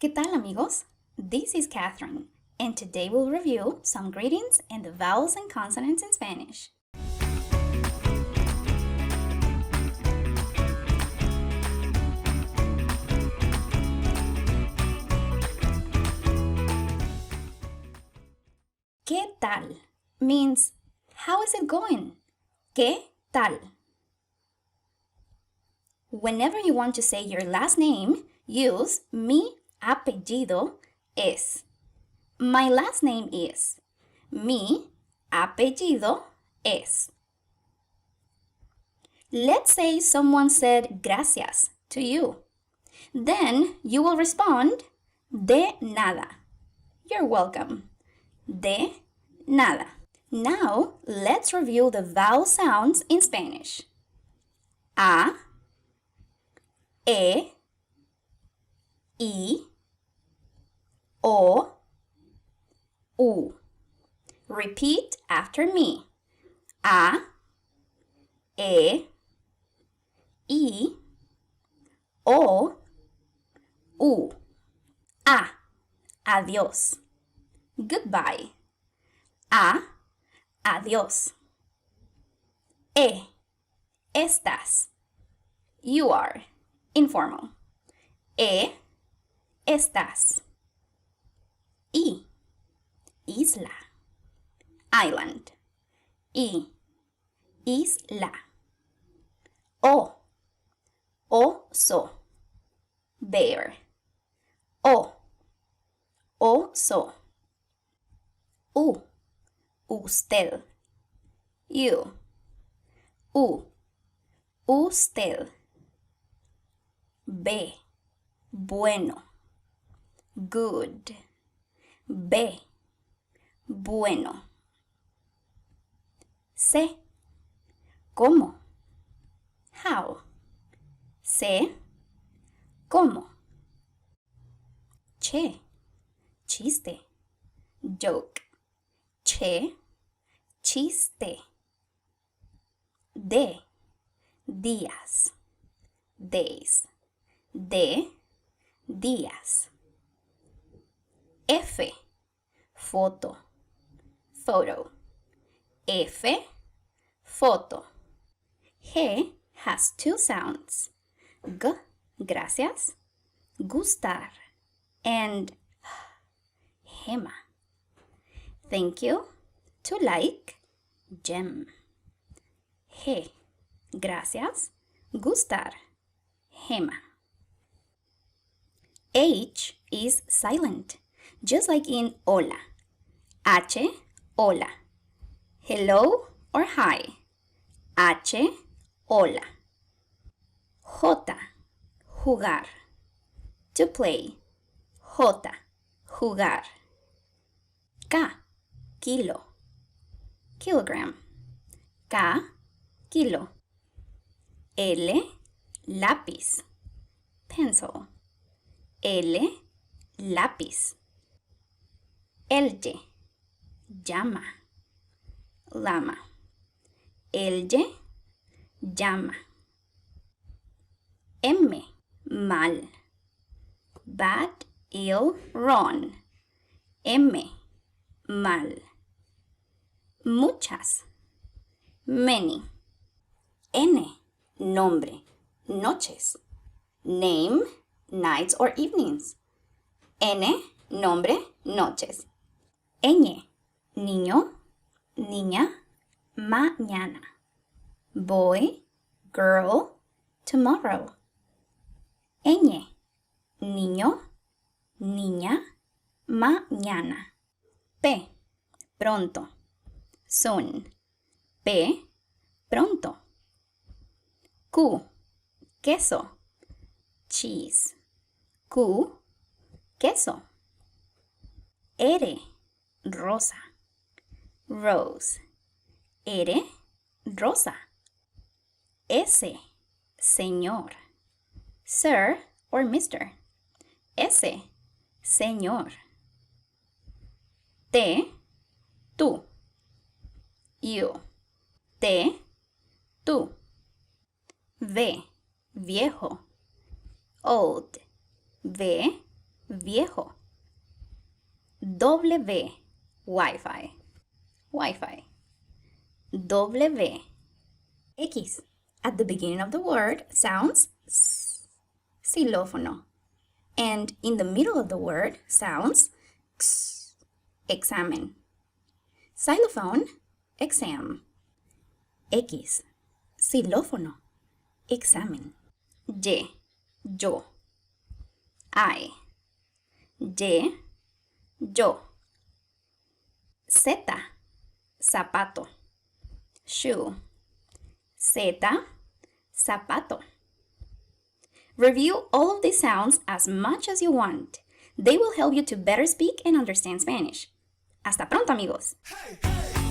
¿Qué tal, amigos? This is Catherine, and today we'll review some greetings and the vowels and consonants in Spanish. ¿Qué tal? Means, how is it going? ¿Qué tal? Whenever you want to say your last name, use mi apellido es. My last name is. Mi apellido es. Let's say someone said gracias to you. Then you will respond, de nada. You're welcome. De nada. Now, let's review the vowel sounds in Spanish. A, E, I, O, U. Repeat after me. A, E, I, O, U. A. Adiós. Goodbye. A. Adiós. E. Estás. You are. Informal. E. Estás. I. Isla. Island. I. Isla. O. Oso. Bear. O. Oso. U. Usted. You. U. Usted. B. Bueno. Good. B. Bueno. C. ¿Cómo? How. C. ¿Cómo? Che. Chiste. Joke. Che. Chiste. De. Días. Days. De. Días. F. Foto. Photo. F. Foto. G has two sounds. G. Gracias. Gustar. And Gema. Thank you. To like. Gem. G. Gracias. Gustar. Gema. H is silent, just like in hola. H, hola. Hello or hi. H, hola. J, jugar. To play. J, jugar. K, kilo. Kilogram. K, kilo. L, lápiz. Pencil. L, lápiz. L, llama. Llama. L, llama. M, mal. Bad, ill, wrong. M, mal. Muchas. Many. N, nombre. Noches. Name, nights or evenings. N, nombre, noches. Ñ, niño, niña, mañana. Boy, girl, tomorrow. Ñ, niño, niña, mañana. P, pronto. Soon. P, pronto. Q, queso. Cheese. Q, queso. R, rosa. Rose. R, rosa. S, señor. Sir or Mr. S, señor. T, tú. You. T, tú. V, viejo. Old. V, viejo. W, Wi-Fi. Wi-Fi. W. X. At the beginning of the word sounds s, xilófono. And in the middle of the word sounds x, examen. Xylophone, exam. X, xilófono, examen. Y, yo. I, y, yo. Z, zapato. Shoe. Z, zapato. Review all of these sounds as much as you want. They will help you to better speak and understand Spanish. Hasta pronto, amigos. Hey, hey.